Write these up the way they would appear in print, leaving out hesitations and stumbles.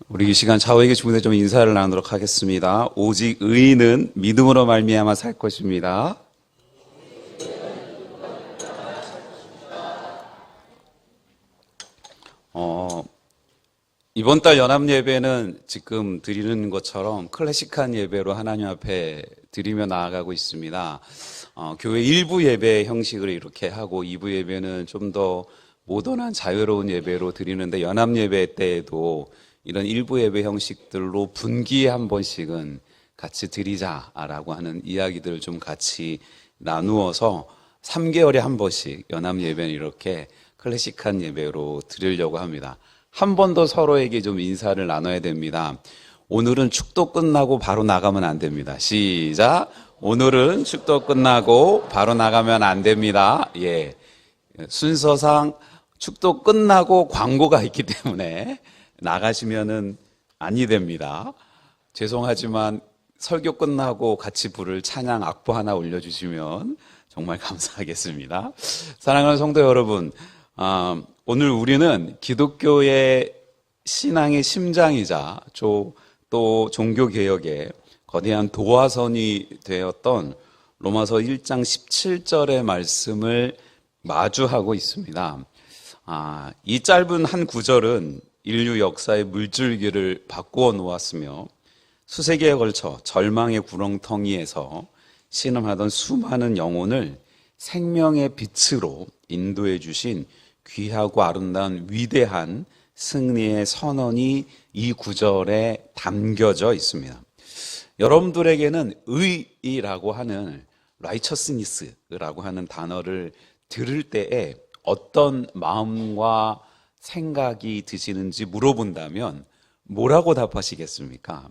우리 이 시간 좌우에게 주문에 좀 인사를 나누도록 하겠습니다. 오직 의인은 믿음으로 말미암아 살 것입니다. 이번 달 연합 예배는 지금 드리는 것처럼 클래식한 예배로 하나님 앞에 드리며 나아가고 있습니다. 교회 1부 예배 형식을 이렇게 하고 2부 예배는 좀 더 모던한 자유로운 예배로 드리는데, 연합 예배 때에도 이런 1부 예배 형식들로 분기에 한 번씩은 같이 드리자라고 하는 이야기들을 좀 같이 나누어서 3개월에 한 번씩 연합 예배는 이렇게 클래식한 예배로 드리려고 합니다. 한 번 더 서로에게 좀 인사를 나눠야 됩니다. 오늘은 축도 끝나고 바로 나가면 안 됩니다. 시작. 오늘은 축도 끝나고 바로 나가면 안 됩니다. 예. 순서상 축도 끝나고 광고가 있기 때문에 나가시면은 아니 됩니다. 죄송하지만 설교 끝나고 같이 부를 찬양 악보 하나 올려주시면 정말 감사하겠습니다. 사랑하는 성도 여러분, 오늘 우리는 기독교의 신앙의 심장이자 또 종교개혁의 거대한 도화선이 되었던 로마서 1장 17절의 말씀을 마주하고 있습니다. 이 짧은 한 구절은 인류 역사의 물줄기를 바꾸어 놓았으며 수세기에 걸쳐 절망의 구렁텅이에서 신음하던 수많은 영혼을 생명의 빛으로 인도해 주신 귀하고 아름다운 위대한 승리의 선언이 이 구절에 담겨져 있습니다. 여러분들에게는 의라고 하는 righteousness라고 하는 단어를 들을 때에 어떤 마음과 생각이 드시는지 물어본다면 뭐라고 답하시겠습니까?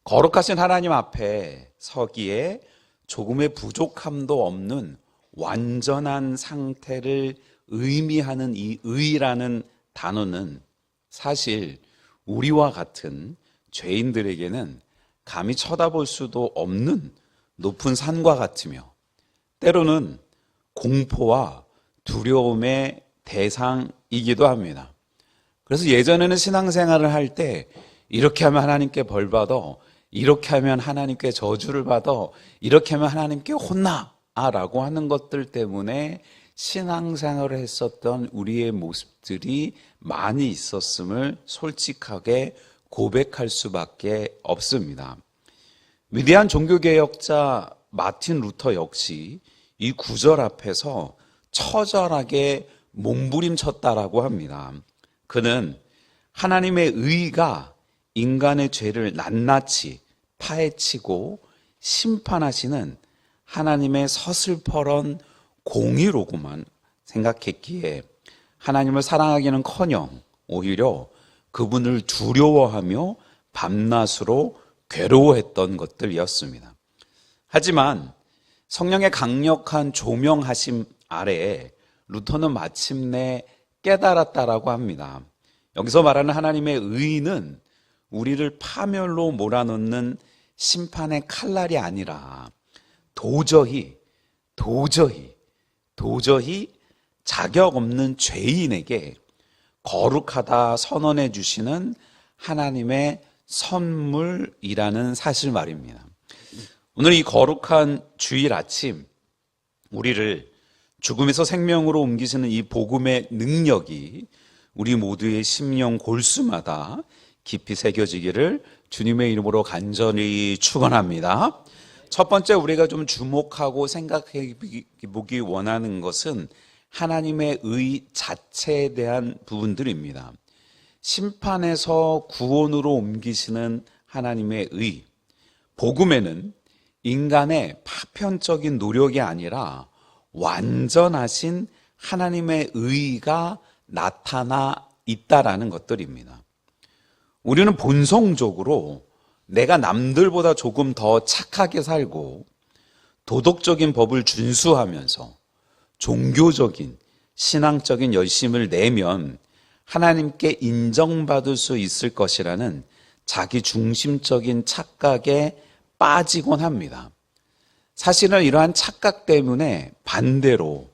거룩하신 하나님 앞에 서기에 조금의 부족함도 없는 완전한 상태를 의미하는 이 의라는 단어는 사실 우리와 같은 죄인들에게는 감히 쳐다볼 수도 없는 높은 산과 같으며, 때로는 공포와 두려움의 대상이기도 합니다. 그래서 예전에는 신앙생활을 할 때 이렇게 하면 하나님께 벌 받아, 이렇게 하면 하나님께 저주를 받아, 이렇게 하면 하나님께 혼나 라고 하는 것들 때문에 신앙생활을 했었던 우리의 모습들이 많이 있었음을 솔직하게 고백할 수밖에 없습니다. 위대한 종교개혁자 마틴 루터 역시 이 구절 앞에서 처절하게 몸부림쳤다라고 합니다. 그는 하나님의 의가 인간의 죄를 낱낱이 파헤치고 심판하시는 하나님의 서슬퍼런 공의로고만 생각했기에 하나님을 사랑하기는커녕 오히려 그분을 두려워하며 밤낮으로 괴로워했던 것들이었습니다. 하지만 성령의 강력한 조명하심 아래에 루터는 마침내 깨달았다라고 합니다. 여기서 말하는 하나님의 의는 우리를 파멸로 몰아넣는 심판의 칼날이 아니라 도저히 자격 없는 죄인에게 거룩하다 선언해 주시는 하나님의 선물이라는 사실 말입니다. 오늘 이 거룩한 주일 아침, 우리를 죽음에서 생명으로 옮기시는 이 복음의 능력이 우리 모두의 심령 골수마다 깊이 새겨지기를 주님의 이름으로 간절히 축원합니다. 첫 번째 우리가 좀 주목하고 생각해 보기 원하는 것은 하나님의 의 자체에 대한 부분들입니다. 심판에서 구원으로 옮기시는 하나님의 의, 복음에는 인간의 파편적인 노력이 아니라 완전하신 하나님의 의가 나타나 있다라는 것들입니다. 우리는 본성적으로 내가 남들보다 조금 더 착하게 살고 도덕적인 법을 준수하면서 종교적인 신앙적인 열심을 내면 하나님께 인정받을 수 있을 것이라는 자기 중심적인 착각에 빠지곤 합니다. 사실은 이러한 착각 때문에 반대로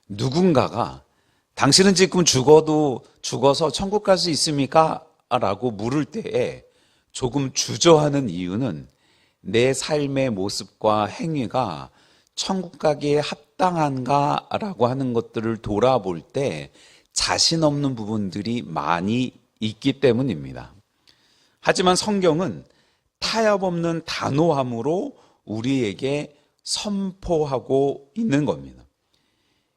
누군가가 당신은 지금 죽어서 천국 갈 수 있습니까? 라고 물을 때에 조금 주저하는 이유는 내 삶의 모습과 행위가 천국 가기에 합당한가 라고 하는 것들을 돌아볼 때 자신 없는 부분들이 많이 있기 때문입니다. 하지만 성경은 타협 없는 단호함으로 우리에게 선포하고 있는 겁니다.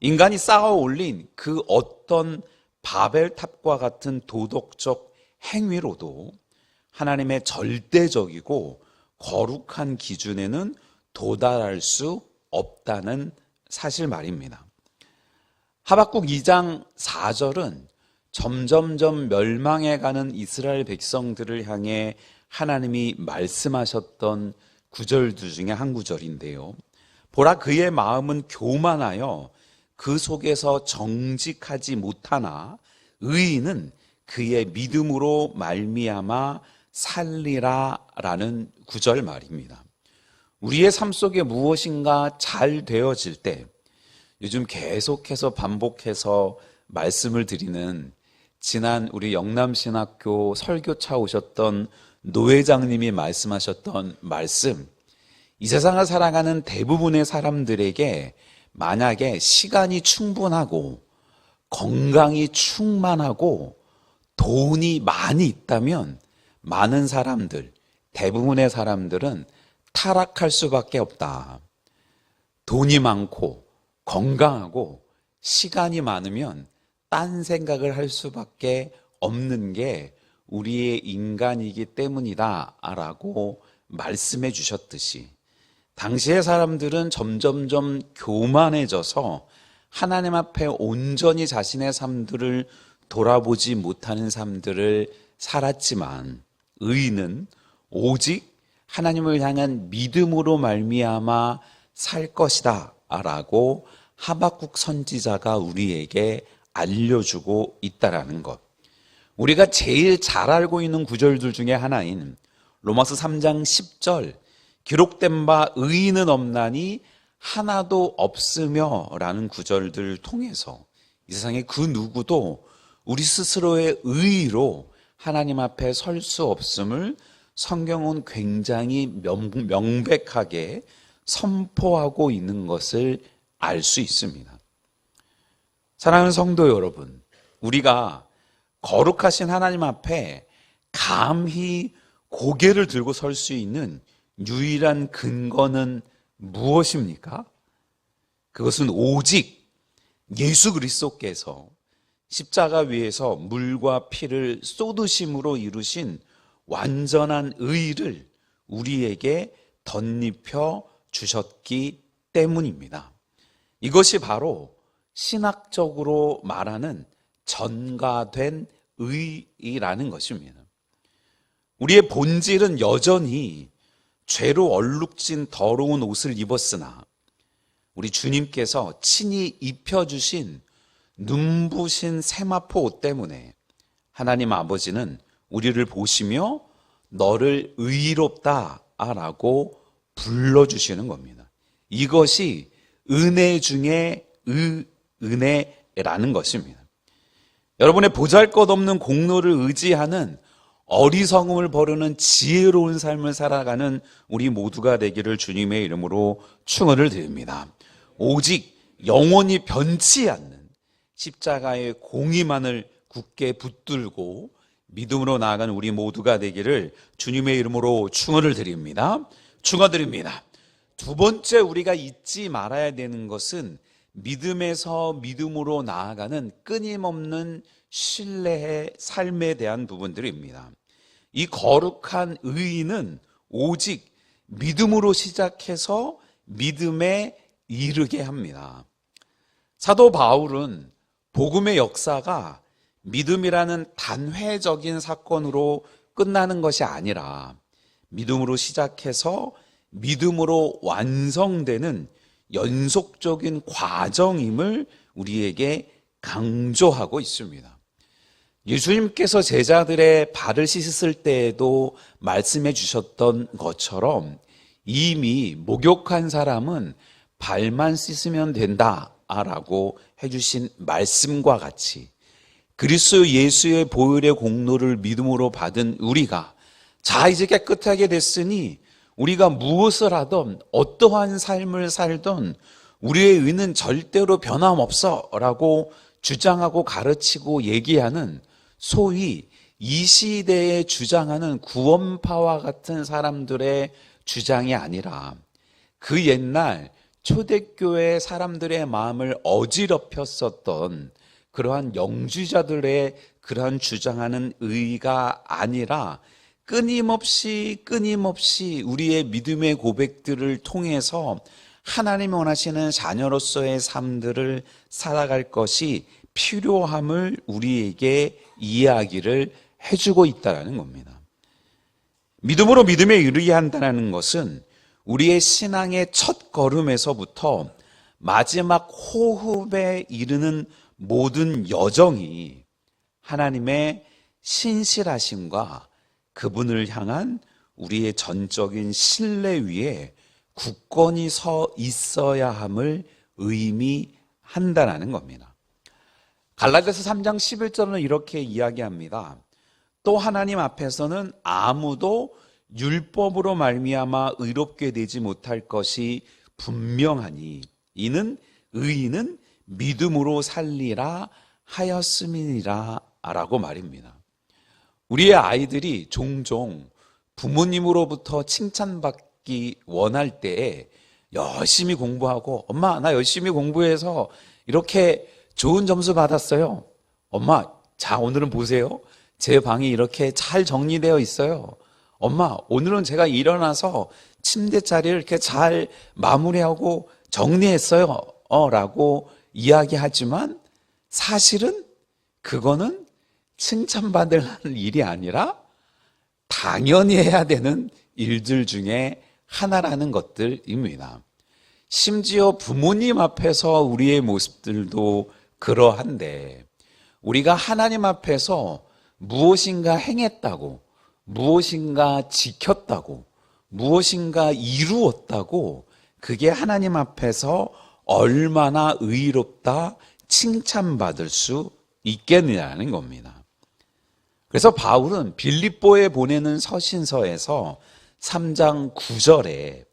인간이 쌓아 올린 그 어떤 바벨탑과 같은 도덕적 행위로도 하나님의 절대적이고 거룩한 기준에는 도달할 수 없다는 사실 말입니다. 하박국 2장 4절은 점점점 멸망해가는 이스라엘 백성들을 향해 하나님이 말씀하셨던 구절들 중에 한 구절인데요. 보라, 그의 마음은 교만하여 그 속에서 정직하지 못하나 의인은 그의 믿음으로 말미암아 살리라 라는 구절 말입니다. 우리의 삶 속에 무엇인가 잘 되어질 때, 요즘 계속해서 반복해서 말씀을 드리는 지난 우리 영남신학교 설교차 오셨던 노회장님이 말씀하셨던 말씀, 이 세상을 살아가는 대부분의 사람들에게 만약에 시간이 충분하고 건강이 충만하고 돈이 많이 있다면 많은 사람들, 대부분의 사람들은 타락할 수밖에 없다. 돈이 많고 건강하고 시간이 많으면 딴 생각을 할 수밖에 없는 게 우리의 인간이기 때문이다 라고 말씀해 주셨듯이, 당시의 사람들은 점점점 교만해져서 하나님 앞에 온전히 자신의 삶들을 돌아보지 못하는 삶들을 살았지만, 의인은 오직 하나님을 향한 믿음으로 말미암아 살 것이다 라고 하박국 선지자가 우리에게 알려주고 있다라는 것. 우리가 제일 잘 알고 있는 구절들 중에 하나인 로마서 3장 10절, 기록된 바 의인은 없나니 하나도 없으며 라는 구절들을 통해서 이 세상에 그 누구도 우리 스스로의 의의로 하나님 앞에 설 수 없음을 성경은 굉장히 명백하게 선포하고 있는 것을 알 수 있습니다. 사랑하는 성도 여러분, 우리가 거룩하신 하나님 앞에 감히 고개를 들고 설 수 있는 유일한 근거는 무엇입니까? 그것은 오직 예수 그리스도께서 십자가 위에서 물과 피를 쏟으심으로 이루신 완전한 의를 우리에게 덧입혀 주셨기 때문입니다. 이것이 바로 신학적으로 말하는 전가된 의라는 것입니다. 우리의 본질은 여전히 죄로 얼룩진 더러운 옷을 입었으나 우리 주님께서 친히 입혀주신 눈부신 세마포 옷 때문에 하나님 아버지는 우리를 보시며 너를 의롭다라고 불러주시는 겁니다. 이것이 은혜 중에 은혜라는 것입니다. 여러분의 보잘것없는 공로를 의지하는 어리석음을 버리는 지혜로운 삶을 살아가는 우리 모두가 되기를 주님의 이름으로 축원을 드립니다. 오직 영원히 변치 않는 십자가의 공의만을 굳게 붙들고 믿음으로 나아가는 우리 모두가 되기를 주님의 이름으로 축원을 드립니다. 축원드립니다. 두 번째 우리가 잊지 말아야 되는 것은 믿음에서 믿음으로 나아가는 끊임없는 신뢰의 삶에 대한 부분들입니다. 이 거룩한 의인은 오직 믿음으로 시작해서 믿음에 이르게 합니다. 사도 바울은 복음의 역사가 믿음이라는 단회적인 사건으로 끝나는 것이 아니라 믿음으로 시작해서 믿음으로 완성되는 연속적인 과정임을 우리에게 강조하고 있습니다. 예수님께서 제자들의 발을 씻을 때에도 말씀해 주셨던 것처럼 이미 목욕한 사람은 발만 씻으면 된다라고 해주신 말씀과 같이 그리스도 예수의 보혈의 공로를 믿음으로 받은 우리가 자 이제 깨끗하게 됐으니 우리가 무엇을 하든 어떠한 삶을 살든 우리의 의는 절대로 변함없어 라고 주장하고 가르치고 얘기하는 소위 이 시대에 주장하는 구원파와 같은 사람들의 주장이 아니라 그 옛날 초대교회 사람들의 마음을 어지럽혔었던 그러한 영주자들의 그러한 주장하는 의가 아니라 끊임없이 우리의 믿음의 고백들을 통해서 하나님이 원하시는 자녀로서의 삶들을 살아갈 것이 필요함을 우리에게 이야기를 해주고 있다는 겁니다. 믿음으로 믿음에 의한다는 것은 우리의 신앙의 첫 걸음에서부터 마지막 호흡에 이르는 모든 여정이 하나님의 신실하심과 그분을 향한 우리의 전적인 신뢰 위에 굳건히 서 있어야 함을 의미한다는 겁니다. 갈라디아서 3장 11절은 이렇게 이야기합니다. 또 하나님 앞에서는 아무도 율법으로 말미암아 의롭게 되지 못할 것이 분명하니 이는 의인은 믿음으로 살리라 하였음이니라 라고 말입니다. 우리의 아이들이 종종 부모님으로부터 칭찬받기 원할 때에 열심히 공부하고 엄마 나 열심히 공부해서 이렇게 좋은 점수 받았어요. 엄마 자 오늘은 보세요. 제 방이 이렇게 잘 정리되어 있어요. 엄마 오늘은 제가 일어나서 침대 자리를 이렇게 잘 마무리하고 정리했어요. 라고 이야기하지만 사실은 그거는 칭찬받을 일이 아니라 당연히 해야 되는 일들 중에 하나라는 것들입니다. 심지어 부모님 앞에서 우리의 모습들도 그러한데 우리가 하나님 앞에서 무엇인가 행했다고 무엇인가 지켰다고 무엇인가 이루었다고 그게 하나님 앞에서 얼마나 의롭다 칭찬받을 수 있겠느냐는 겁니다. 그래서 바울은 빌립보에 보내는 서신서에서 3장 9절에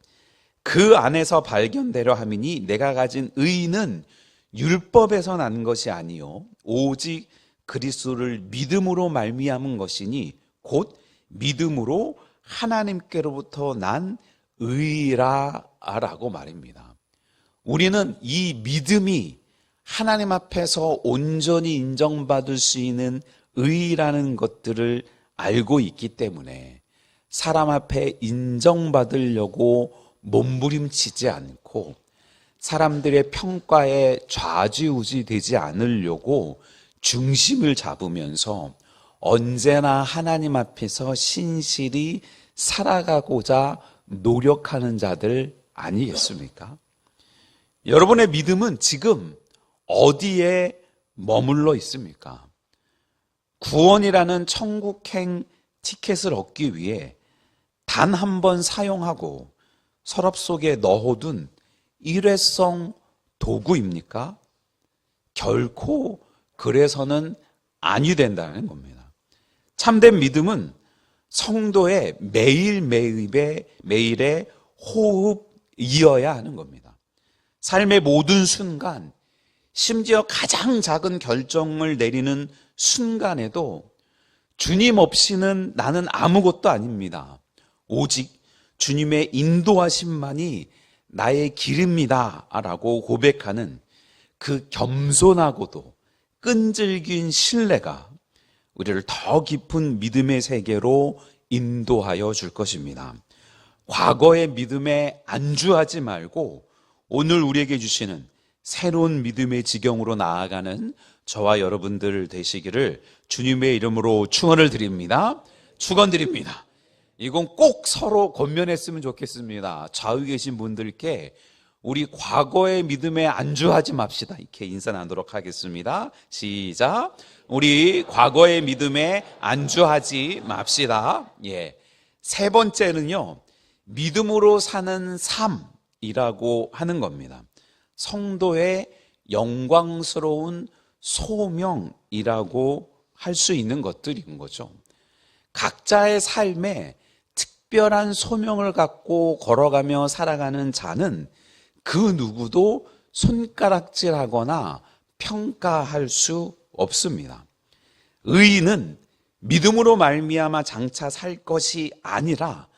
그 안에서 발견되려 함이니 내가 가진 의는 율법에서 난 것이 아니요 오직 그리스도를 믿음으로 말미암은 것이니 곧 믿음으로 하나님께로부터 난 의라라고 말입니다. 우리는 이 믿음이 하나님 앞에서 온전히 인정받을 수 있는 의라는 것들을 알고 있기 때문에 사람 앞에 인정받으려고 몸부림치지 않고 사람들의 평가에 좌지우지 되지 않으려고 중심을 잡으면서 언제나 하나님 앞에서 신실히 살아가고자 노력하는 자들 아니겠습니까? 여러분의 믿음은 지금 어디에 머물러 있습니까? 구원이라는 천국행 티켓을 얻기 위해 단 한 번 사용하고 서랍 속에 넣어둔 일회성 도구입니까? 결코 그래서는 아니 된다는 겁니다. 참된 믿음은 성도의 매일의 호흡이어야 하는 겁니다. 삶의 모든 순간, 심지어 가장 작은 결정을 내리는 순간에도 주님 없이는 나는 아무것도 아닙니다. 오직 주님의 인도하심만이 나의 길입니다 라고 고백하는 그 겸손하고도 끈질긴 신뢰가 우리를 더 깊은 믿음의 세계로 인도하여 줄 것입니다. 과거의 믿음에 안주하지 말고 오늘 우리에게 주시는 새로운 믿음의 지경으로 나아가는 저와 여러분들 되시기를 주님의 이름으로 축원을 드립니다. 축원드립니다. 이건 꼭 서로 권면했으면 좋겠습니다. 좌우에 계신 분들께 우리 과거의 믿음에 안주하지 맙시다. 이렇게 인사 나누도록 하겠습니다. 시작. 우리 과거의 믿음에 안주하지 맙시다. 예. 세 번째는요, 믿음으로 사는 삶이라고 하는 겁니다. 성도의 영광스러운 소명이라고 할 수 있는 것들인 거죠. 각자의 삶에 특별한 소명을 갖고 걸어가며 살아가는 자는 그 누구도 손가락질하거나 평가할 수 없습니다. 의인은 믿음으로 말미암아 장차 살 것이 아니라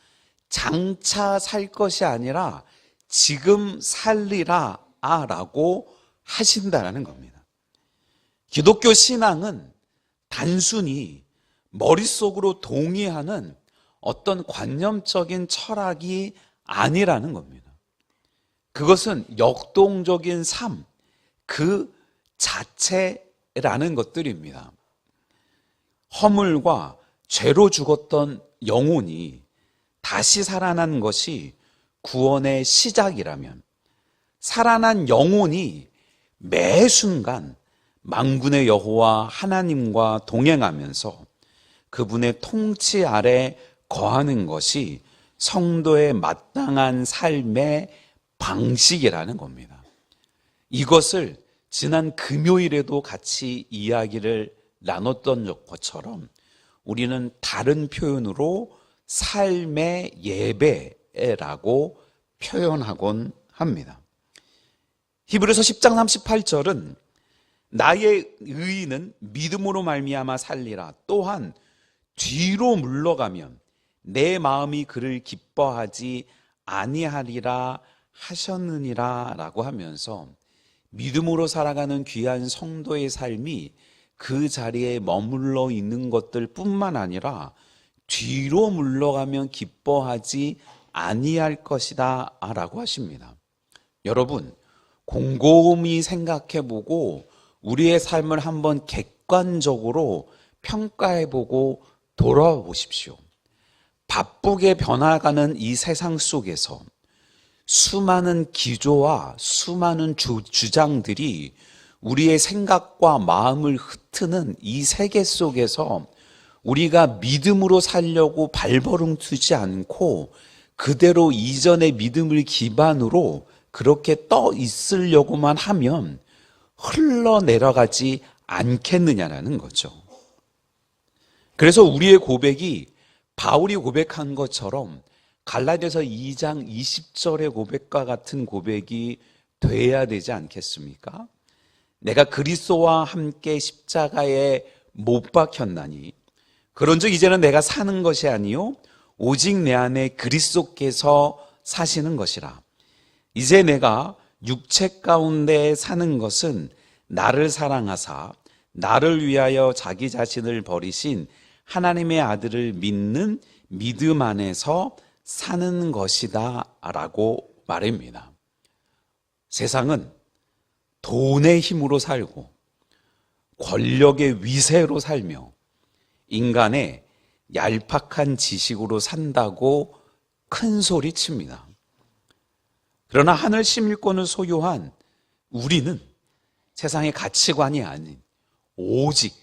지금 살리라 라고 하신다라는 겁니다. 기독교 신앙은 단순히 머릿속으로 동의하는 어떤 관념적인 철학이 아니라는 겁니다. 그것은 역동적인 삶 그 자체라는 것들입니다. 허물과 죄로 죽었던 영혼이 다시 살아난 것이 구원의 시작이라면, 살아난 영혼이 매 순간 만군의 여호와 하나님과 동행하면서 그분의 통치 아래 거하는 것이 성도의 마땅한 삶의 방식이라는 겁니다. 이것을 지난 금요일에도 같이 이야기를 나눴던 것처럼 우리는 다른 표현으로 삶의 예배라고 표현하곤 합니다. 히브리서 10장 38절은 나의 의인은 믿음으로 말미암아 살리라. 또한 뒤로 물러가면 내 마음이 그를 기뻐하지 아니하리라 하셨느니라 라고 하면서 믿음으로 살아가는 귀한 성도의 삶이 그 자리에 머물러 있는 것들 뿐만 아니라 뒤로 물러가면 기뻐하지 아니할 것이다 라고 하십니다. 여러분, 곰곰이 생각해보고 우리의 삶을 한번 객관적으로 평가해보고 돌아와 보십시오. 바쁘게 변화가는 이 세상 속에서 수많은 기조와 수많은 주장들이 우리의 생각과 마음을 흩트는 이 세계 속에서 우리가 믿음으로 살려고 발버둥 두지 않고 그대로 이전의 믿음을 기반으로 그렇게 떠 있으려고만 하면 흘러내려가지 않겠느냐라는 거죠. 그래서 우리의 고백이 바울이 고백한 것처럼 갈라디아서 2장 20절의 고백과 같은 고백이 돼야 되지 않겠습니까? 내가 그리스도와 함께 십자가에 못 박혔나니 그런즉 이제는 내가 사는 것이 아니요 오직 내 안에 그리스도께서 사시는 것이라. 이제 내가 육체 가운데 사는 것은 나를 사랑하사 나를 위하여 자기 자신을 버리신 하나님의 아들을 믿는 믿음 안에서 사는 것이다 라고 말합니다. 세상은 돈의 힘으로 살고 권력의 위세로 살며 인간의 얄팍한 지식으로 산다고 큰 소리 칩니다. 그러나 하늘 시민권을 소유한 우리는 세상의 가치관이 아닌 오직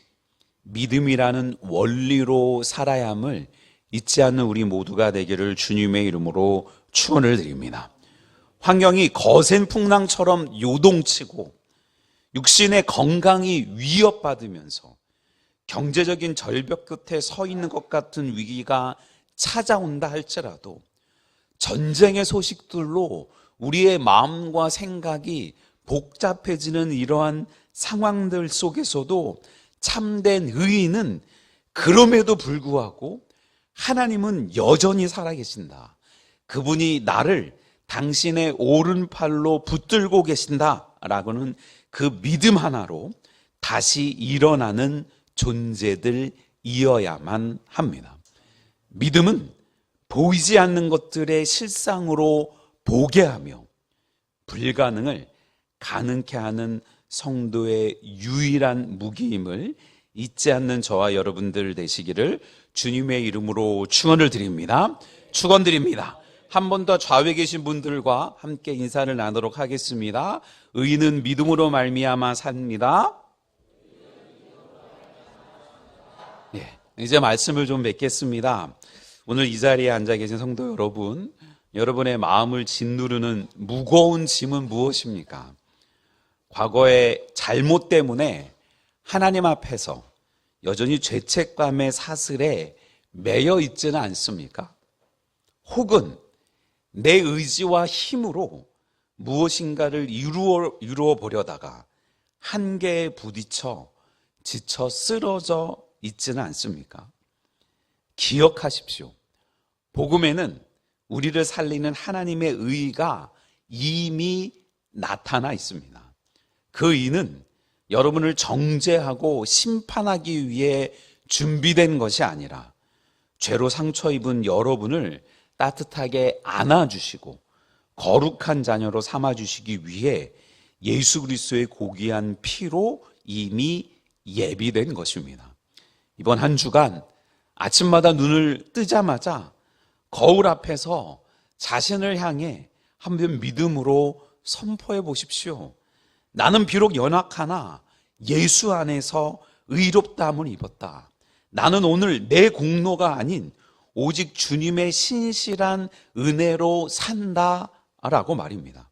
믿음이라는 원리로 살아야 함을 잊지 않는 우리 모두가 되기를 주님의 이름으로 축원을 드립니다. 환경이 거센 풍랑처럼 요동치고 육신의 건강이 위협받으면서 경제적인 절벽 끝에 서 있는 것 같은 위기가 찾아온다 할지라도 전쟁의 소식들로 우리의 마음과 생각이 복잡해지는 이러한 상황들 속에서도 참된 의인은 그럼에도 불구하고 하나님은 여전히 살아계신다. 그분이 나를 당신의 오른팔로 붙들고 계신다라고는 그 믿음 하나로 다시 일어나는 존재들이어야만 합니다. 믿음은 보이지 않는 것들의 실상으로 보게 하며 불가능을 가능케 하는 성도의 유일한 무기임을 잊지 않는 저와 여러분들 되시기를 주님의 이름으로 축원을 드립니다. 축원드립니다. 한 번 더 좌우에 계신 분들과 함께 인사를 나누도록 하겠습니다. 의인은 믿음으로 말미암아 삽니다. 이제 말씀을 좀 맺겠습니다. 오늘 이 자리에 앉아 계신 성도 여러분, 여러분의 마음을 짓누르는 무거운 짐은 무엇입니까? 과거의 잘못 때문에 하나님 앞에서 여전히 죄책감의 사슬에 매여 있지는 않습니까? 혹은 내 의지와 힘으로 무엇인가를 이루어 보려다가 한계에 부딪혀 지쳐 쓰러져 있지는 않습니까? 기억하십시오. 복음에는 우리를 살리는 하나님의 의가 이미 나타나 있습니다. 그 의는 여러분을 정죄하고 심판하기 위해 준비된 것이 아니라 죄로 상처 입은 여러분을 따뜻하게 안아주시고 거룩한 자녀로 삼아주시기 위해 예수 그리스도의 고귀한 피로 이미 예비된 것입니다. 이번 한 주간 아침마다 눈을 뜨자마자 거울 앞에서 자신을 향해 한번 믿음으로 선포해 보십시오. 나는 비록 연약하나 예수 안에서 의롭다함을 입었다. 나는 오늘 내 공로가 아닌 오직 주님의 신실한 은혜로 산다라고 말입니다.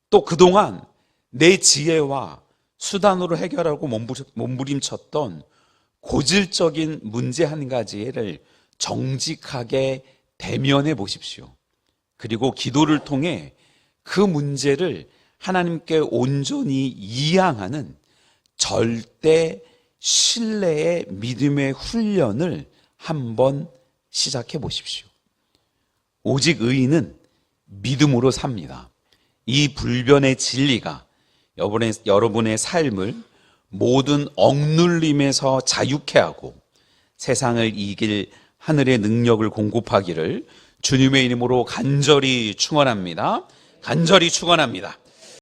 또 그동안 내 지혜와 수단으로 해결하고 몸부림쳤던 고질적인 문제 한 가지를 정직하게 대면해 보십시오. 그리고 기도를 통해 그 문제를 하나님께 온전히 이양하는 절대 신뢰의 믿음의 훈련을 한번 시작해 보십시오. 오직 의인은 믿음으로 삽니다. 이 불변의 진리가 여러분의 삶을 모든 억눌림에서 자유케 하고 세상을 이길 하늘의 능력을 공급하기를 주님의 이름으로 간절히 축원합니다. 간절히 축원합니다.